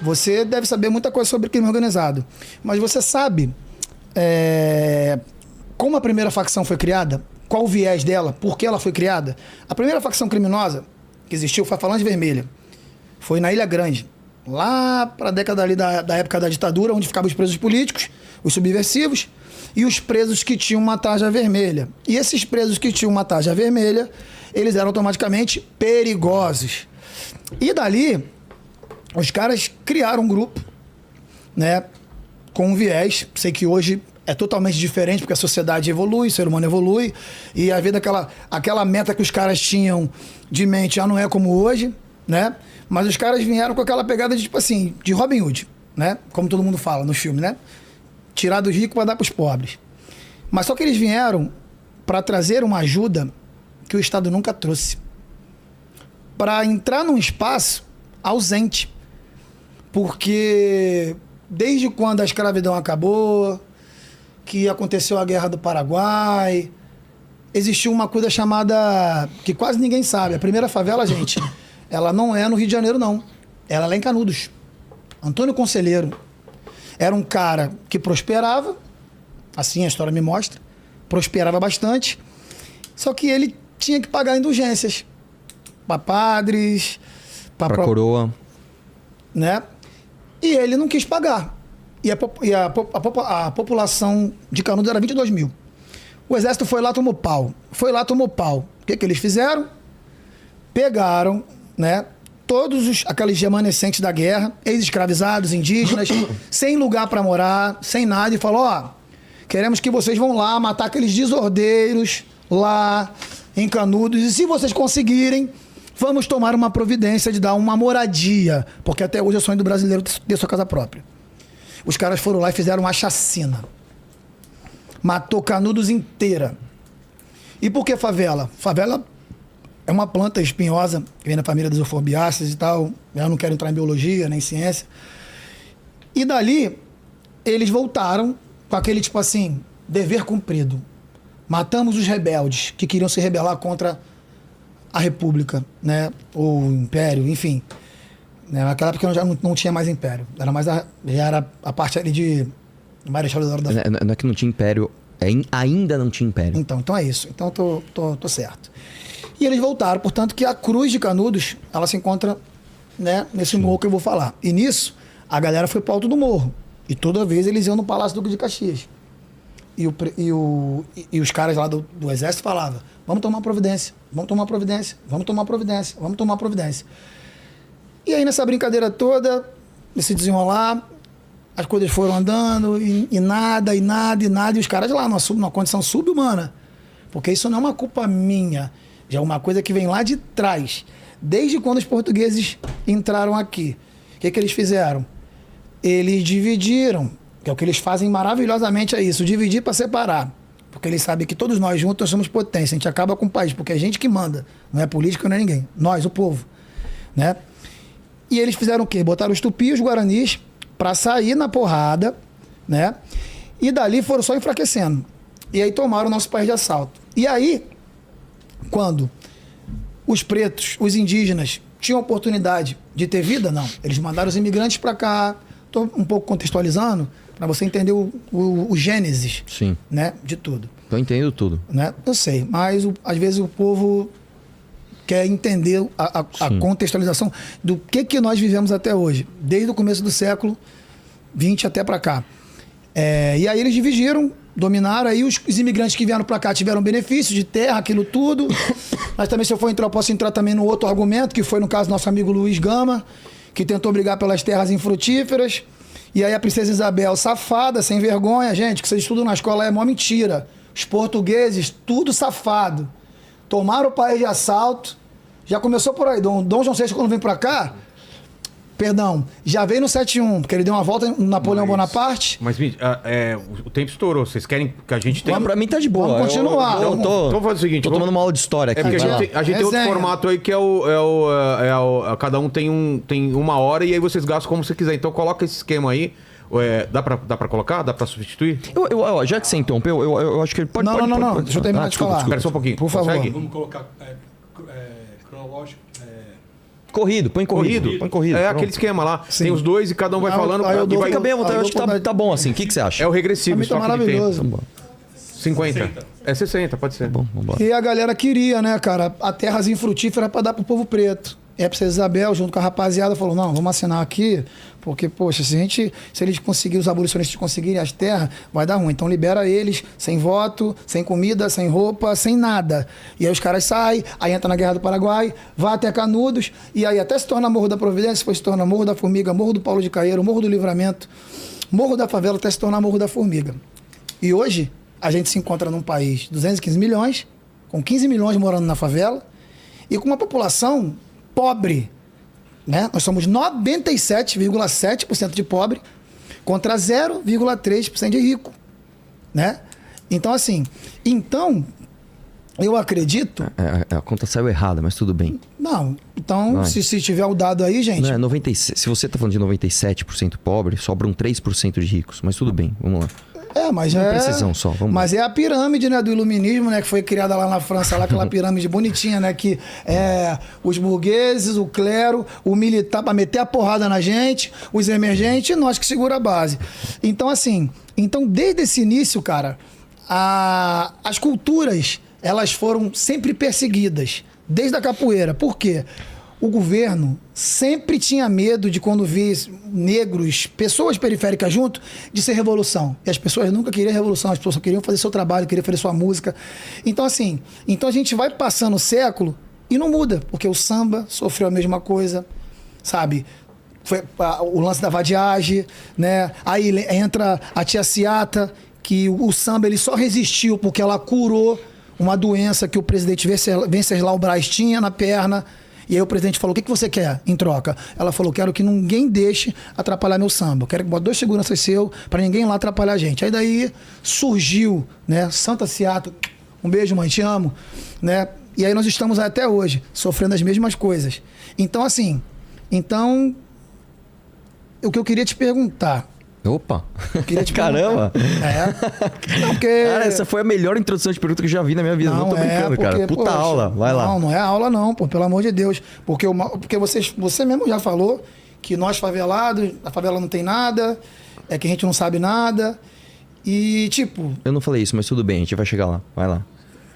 Você deve saber muita coisa sobre crime organizado. Mas você sabe como a primeira facção foi criada? Qual o viés dela? Por que ela foi criada? A primeira facção criminosa que existiu foi a Falange Vermelha. Foi na Ilha Grande. Lá para a década ali da época da ditadura, onde ficavam os presos políticos, os subversivos, e os presos que tinham uma tarja vermelha. E esses presos que tinham uma tarja vermelha, eles eram automaticamente perigosos. E dali, os caras criaram um grupo, né, com um viés. Sei que hoje é totalmente diferente, porque a sociedade evolui, o ser humano evolui, e a vida, aquela meta que os caras tinham de mente já não é como hoje, né? Mas os caras vieram com aquela pegada de, tipo assim, de Robin Hood, né? Como todo mundo fala no filme, né? Tirar dos ricos para dar para os pobres. Mas só que eles vieram para trazer uma ajuda que o Estado nunca trouxe. Para entrar num espaço ausente. Porque desde quando a escravidão acabou, que aconteceu a Guerra do Paraguai, existiu uma coisa chamada, que quase ninguém sabe. A primeira favela, gente, ela não é no Rio de Janeiro, não. Ela é lá em Canudos. Antônio Conselheiro era um cara que prosperava, assim a história me mostra, prosperava bastante, só que ele tinha que pagar indulgências para padres, para coroa, né? E ele não quis pagar. E a população de Canudos era 22 mil. O exército foi lá, tomou pau. O que eles fizeram? Pegaram, né, todos aqueles remanescentes da guerra, ex-escravizados, indígenas, sem lugar para morar, sem nada, e falou: ó, queremos que vocês vão lá matar aqueles desordeiros lá em Canudos, e se vocês conseguirem, vamos tomar uma providência de dar uma moradia, porque até hoje é o sonho do brasileiro ter sua casa própria. Os caras foram lá e fizeram uma chacina. Matou Canudos inteira. E por que favela? Favela é uma planta espinhosa, que vem da família das euforbiáceas e tal. Eu não quero entrar em biologia, nem ciência. E dali, eles voltaram com aquele, tipo assim, dever cumprido. Matamos os rebeldes que queriam se rebelar contra a República, né? Ou o Império, enfim. Naquela época já não tinha mais Império. Era mais já era a parte ali de Marechal Deodoro da Fonte. Não é que não tinha Império, ainda não tinha Império. Então é isso. Então tô certo. E eles voltaram, portanto, que a Cruz de Canudos, ela se encontra, né, nesse morro que eu vou falar. E nisso, a galera foi pro alto do morro. E toda vez eles iam no Palácio Duque de Caxias. E os caras lá do exército falavam: vamos tomar providência, vamos tomar providência, vamos tomar providência, vamos tomar providência. E aí nessa brincadeira toda, nesse desenrolar, as coisas foram andando e nada, e os caras lá numa condição sub-humana. Porque isso não é uma culpa minha, já é uma coisa que vem lá de trás. Desde quando os portugueses entraram aqui. O que eles fizeram? Eles dividiram, que é o que eles fazem maravilhosamente, é isso, dividir para separar. Porque eles sabem que todos nós juntos somos potência, a gente acaba com o país, porque é a gente que manda, não é política, não é ninguém. Nós, o povo, né? E eles fizeram o quê? Botaram os tupis e os guaranis para sair na porrada, né? E dali foram só enfraquecendo. E aí tomaram o nosso país de assalto. E aí, quando os pretos, os indígenas, tinham oportunidade de ter vida, não. Eles mandaram os imigrantes para cá. Estou um pouco contextualizando para você entender o gênesis, sim, né, de tudo. Eu entendo tudo. Né? Eu sei, mas às vezes o povo quer entender a contextualização do que nós vivemos até hoje, desde o começo do século XX até para cá. E aí eles dividiram, dominaram, aí os imigrantes que vieram para cá tiveram benefícios de terra, aquilo tudo. Mas também, se eu for entrar, eu posso entrar também no outro argumento, que foi no caso do nosso amigo Luiz Gama, que tentou brigar pelas terras infrutíferas. E aí a princesa Isabel, safada, sem vergonha, gente, que vocês estudam na escola é mó mentira. Os portugueses, tudo safado. Tomaram o país de assalto. Já começou por aí. Dom João VI, quando vem pra cá, já veio no 7-1, porque ele deu uma volta no Napoleão Bonaparte. Mas o tempo estourou. Vocês querem que a gente tenha... Pra mim tá de boa. Vamos continuar. Então vamos fazer o seguinte. Tô tomando uma aula de história aqui. É porque a gente tem outro formato aí que cada um tem uma hora e aí vocês gastam como você quiser. Então coloca esse esquema aí. Dá pra colocar? Dá pra substituir? Já que você interrompeu, eu acho que ele pode... Não. Deixa eu terminar de falar. Espera só um pouquinho. Por favor. Consegue? Vamos colocar cronológico. corrido, põe corrido. Põe corrido. É pronto. aquele esquema lá. Sim. Tem os dois e cada um vai falando. aí eu e dou- vai... Fica bem à vontade, Aí eu eu acho que vou dar- tá bom assim. O que você acha? É o regressivo, Pra mim tá estoque de tempo. maravilhoso. Tá bom. 50. É 60, pode ser. Bom, vambora. E a galera queria, né, cara, a terrazinha frutífera pra dar pro povo preto. E a princesa Isabel, junto com a rapaziada, falou: não, vamos assinar aqui, porque, poxa, se eles conseguirem, os abolicionistas conseguirem as terras, vai dar ruim. Então libera eles, sem voto, sem comida, sem roupa, sem nada. E aí os caras saem, aí entra na Guerra do Paraguai, vai até Canudos, e aí até se torna Morro da Providência, depois se torna Morro da Formiga, Morro do Paulo de Caeiro, Morro do Livramento, Morro da Favela, até se tornar Morro da Formiga. E hoje, a gente se encontra num país de 215 milhões, com 15 milhões morando na favela, e com uma população pobre, né? Nós somos 97,7% de pobre contra 0,3% de rico, né? Então, assim, eu acredito... A conta saiu errada, mas tudo bem. Não, então, Vai. se tiver o dado aí, gente... Não, é 97, se você tá falando de 97% pobre, sobram 3% de ricos. Mas tudo bem, vamos lá. Mas Uma precisão só, vamos mas é a pirâmide, né, do iluminismo, né, que foi criada lá na França, lá aquela pirâmide bonitinha, né, que é os burgueses, o clero, o militar para meter a porrada na gente, os emergentes e nós que segura a base. Então, assim, desde esse início, cara, as culturas, elas foram sempre perseguidas, desde a capoeira. Por quê? O governo sempre tinha medo de, quando via negros, pessoas periféricas junto, de ser revolução. E as pessoas nunca queriam revolução, as pessoas só queriam fazer seu trabalho, queriam fazer sua música. Então, assim, a gente vai passando o século e não muda, porque o samba sofreu a mesma coisa, sabe? Foi o lance da vadiagem, né? Aí entra a tia Ciata, que o samba ele só resistiu porque ela curou uma doença que o presidente Venceslau Braz tinha na perna. E aí o presidente falou: o que você quer em troca? Ela falou: quero que ninguém deixe atrapalhar meu samba. Eu quero que bote 2 seguranças seu para ninguém lá atrapalhar a gente. Aí daí surgiu, né, Santa Ciata, um beijo, mãe, te amo, né? E aí nós estamos até hoje sofrendo as mesmas coisas. Então, assim, o que eu queria te perguntar... Opa! Queria te Caramba! Não, porque... Cara, essa foi a melhor introdução de pergunta que eu já vi na minha vida. Não tô brincando, cara. Puta poxa, aula, vai lá. Não é aula não, pô, pelo amor de Deus. Porque você mesmo já falou que nós favelados, a favela não tem nada, é que a gente não sabe nada. E, tipo... Eu não falei isso, mas tudo bem, a gente vai chegar lá. Vai lá.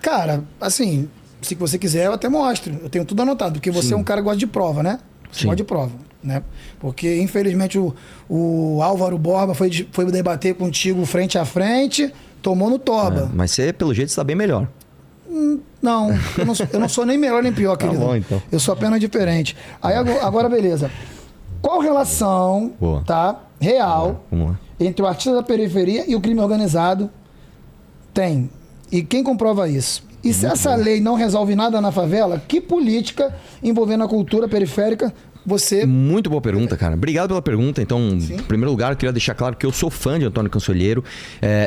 Cara, assim, se você quiser, eu até mostro. Eu tenho tudo anotado, porque você é um cara que gosta de prova, né? Você Sim. gosta de prova, né? Porque, infelizmente, o Álvaro Borba foi debater contigo frente a frente, tomou no toba. Mas você, pelo jeito, está bem melhor. Não, eu não sou nem melhor nem pior, querido. bom, então. Eu sou apenas diferente. Aí agora, beleza. Qual relação, Boa. tá, real, Vamos lá. entre o artista da periferia e o crime organizado tem? E quem comprova isso? E se essa lei não resolve nada na favela, que política envolvendo a cultura periférica você... Muito boa pergunta, cara. Obrigado pela pergunta. Então, em primeiro lugar, eu queria deixar claro que eu sou fã de Antônio Conselheiro.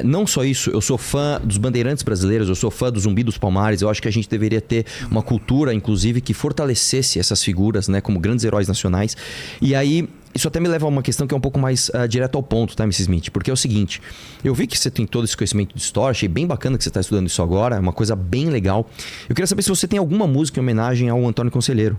Não só isso, eu sou fã dos bandeirantes brasileiros, eu sou fã do Zumbi dos Palmares. Eu acho que a gente deveria ter uma cultura, inclusive, que fortalecesse essas figuras, né, como grandes heróis nacionais. E aí, isso até me leva a uma questão que é um pouco mais direto ao ponto, tá, Mrs. Smith? Porque é o seguinte, eu vi que você tem todo esse conhecimento de história, achei bem bacana que você está estudando isso agora, é uma coisa bem legal. Eu queria saber se você tem alguma música em homenagem ao Antônio Conselheiro.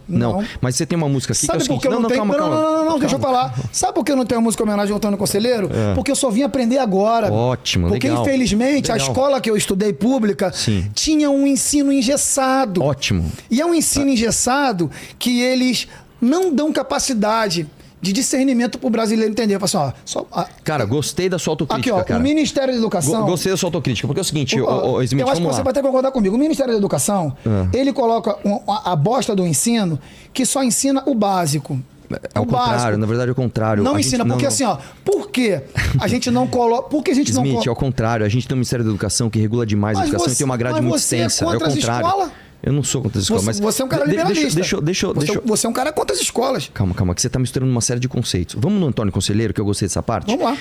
Não, mas você tem uma música aqui Sabe que é o por que seguinte... eu não tenho... Calma. Não, deixa eu falar. Sabe por que eu não tenho música em homenagem ao Antônio Conselheiro? Porque eu só vim aprender agora. Ótimo, porque, legal. infelizmente, a Legal. escola que eu estudei pública Sim. tinha um ensino engessado. Ótimo. E é um ensino engessado que eles não dão capacidade de discernimento pro brasileiro entender. Fala assim, Cara, gostei da sua autocrítica, aqui, ó, cara. o Ministério da Educação... Gostei da sua autocrítica, porque é o seguinte, Smith, eu acho que vamos você lá. vai ter que concordar comigo. O Ministério da Educação, ele coloca a bosta do ensino que só ensina o básico. É o contrário, básico. na verdade é o contrário. Não A gente ensina, porque assim, ó, por que a gente não coloca... Por que a gente não Smith, coloca... é o contrário. A gente tem um Ministério da Educação que regula demais a Mas educação você- e tem uma grade mas muito você é extensa. É o contra as contrário. escolas? Eu não sou contra as escolas, mas... Você é um cara liberalista. Deixa... Você é um cara contra as escolas. Calma, que você tá misturando uma série de conceitos. Vamos no Antônio Conselheiro, que eu gostei dessa parte? Vamos lá.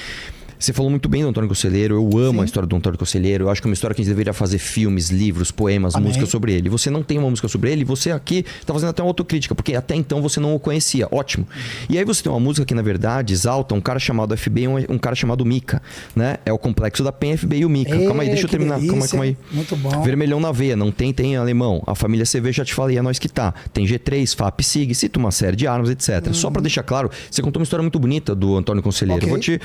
Você falou muito bem do Antônio Conselheiro, eu amo Sim. a história do Antônio Conselheiro, eu acho que é uma história que a gente deveria fazer filmes, livros, poemas, Amém. músicas sobre ele. Você não tem uma música sobre ele, você aqui tá fazendo até uma autocrítica, porque até então você não o conhecia, ótimo. E aí você tem uma música que na verdade exalta um cara chamado FB e um cara chamado Mika, né? É o complexo da Penha, FB e o Mika. Calma aí, deixa eu que terminar, delícia. calma aí. Muito bom. Vermelhão na veia, não tem em alemão. A família CV já te falei, é nós que tá. Tem G3, FAP, SIG, cita uma série de armas, etc. Só pra deixar claro, você contou uma história muito bonita do Antônio Conselheiro. Ok.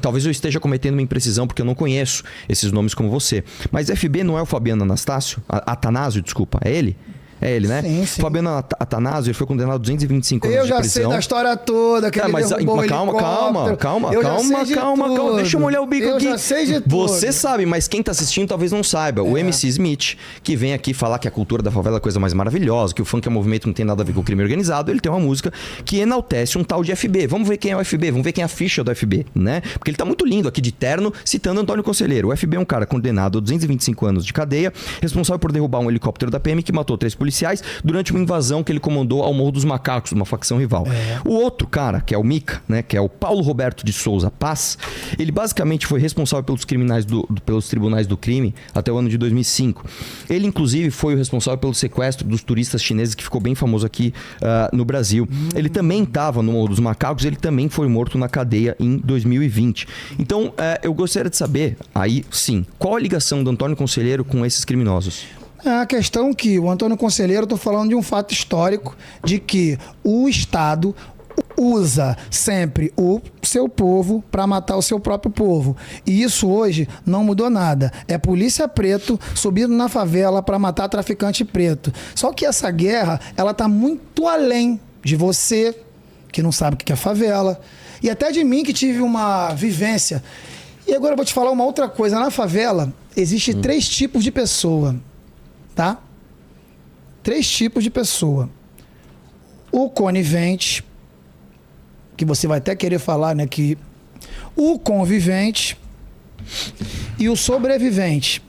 Talvez eu esteja cometendo uma imprecisão porque eu não conheço esses nomes como você. Mas FB não é o Fabiano Anastácio? Atanásio, desculpa. É ele? É ele, né? Sim, sim. Fabiano Atanásio, ele foi condenado a 225 anos Eu de já prisão. sei da história toda, que ele derrubou o calma. Eu já sei de tudo. Deixa eu molhar o bico eu aqui. Já sei de tudo. Você sabe, mas quem tá assistindo talvez não saiba. O MC Smith, que vem aqui falar que a cultura da favela é a coisa mais maravilhosa, que o funk é um movimento que não tem nada a ver com o crime organizado, ele tem uma música que enaltece um tal de FB. Vamos ver quem é o FB, vamos ver quem é a ficha do FB, né? Porque ele tá muito lindo aqui de terno, citando Antônio Conselheiro. O FB é um cara condenado a 225 anos de cadeia, responsável por derrubar um helicóptero da PM que matou 3 policiais durante uma invasão que ele comandou ao Morro dos Macacos, uma facção rival. O outro cara, que é o Mika, né, que é o Paulo Roberto de Souza Paz, ele basicamente foi responsável pelos pelos tribunais do crime até o ano de 2005. Ele, inclusive, foi o responsável pelo sequestro dos turistas chineses, que ficou bem famoso aqui no Brasil. Ele também estava no Morro dos Macacos, ele também foi morto na cadeia em 2020. Então, eu gostaria de saber, aí sim, qual a ligação do Antônio Conselheiro com esses criminosos? É a questão que o Antônio Conselheiro, eu tô falando de um fato histórico, de que o Estado usa sempre o seu povo para matar o seu próprio povo. E isso hoje não mudou nada. É polícia preto subindo na favela para matar traficante preto. Só que essa guerra, ela tá muito além de você, que não sabe o que é favela, e até de mim, que tive uma vivência. E agora eu vou te falar uma outra coisa. Na favela, existe 3 tipos de pessoa. Tá? 3 tipos de pessoa. O conivente, que você vai até querer falar, né? Que o convivente e o sobrevivente,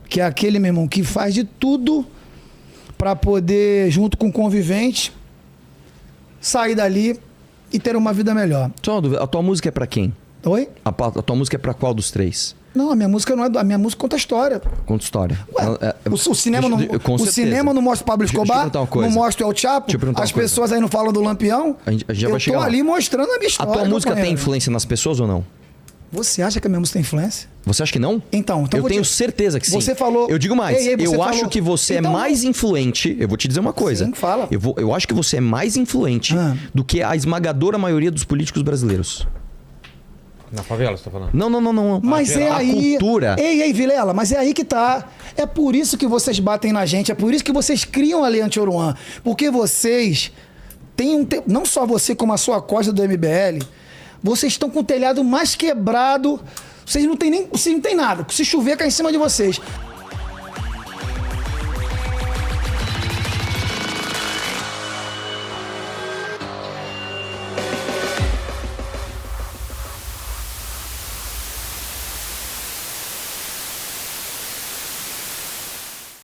que é aquele, meu irmão, que faz de tudo para poder, junto com o convivente, sair dali e ter uma vida melhor. Só uma dúvida, a tua música é pra quem? Oi? A tua música é pra qual dos 3? Não, a minha música não é. A minha música conta a história. Conta história. Ué, o cinema não mostra o Pablo Escobar, não mostra o El Chapo, as pessoas aí não falam do Lampião. A gente já eu vai chegar tô lá. ali mostrando a minha A história. tua música tem companheiro. influência nas pessoas ou não? Você acha que a minha música tem influência? Você acha que não? Então eu vou tenho te- certeza que sim. Você falou- Eu digo mais. Ei, você eu falou- acho que você Então- é mais influente. Eu vou te dizer uma coisa. Sim, fala. Eu acho que você é mais influente do que a esmagadora maioria dos políticos brasileiros. Na favela, você tá falando? Não. Mas é a aí. cultura. Ei, Vilela, mas é aí que tá. É por isso que vocês batem na gente, é por isso que vocês criam a Lei Anti-Oruan. Porque vocês têm não só você, como a sua costa do MBL, vocês estão com o telhado mais quebrado. Vocês não têm nada. Se chover, cai em cima de vocês.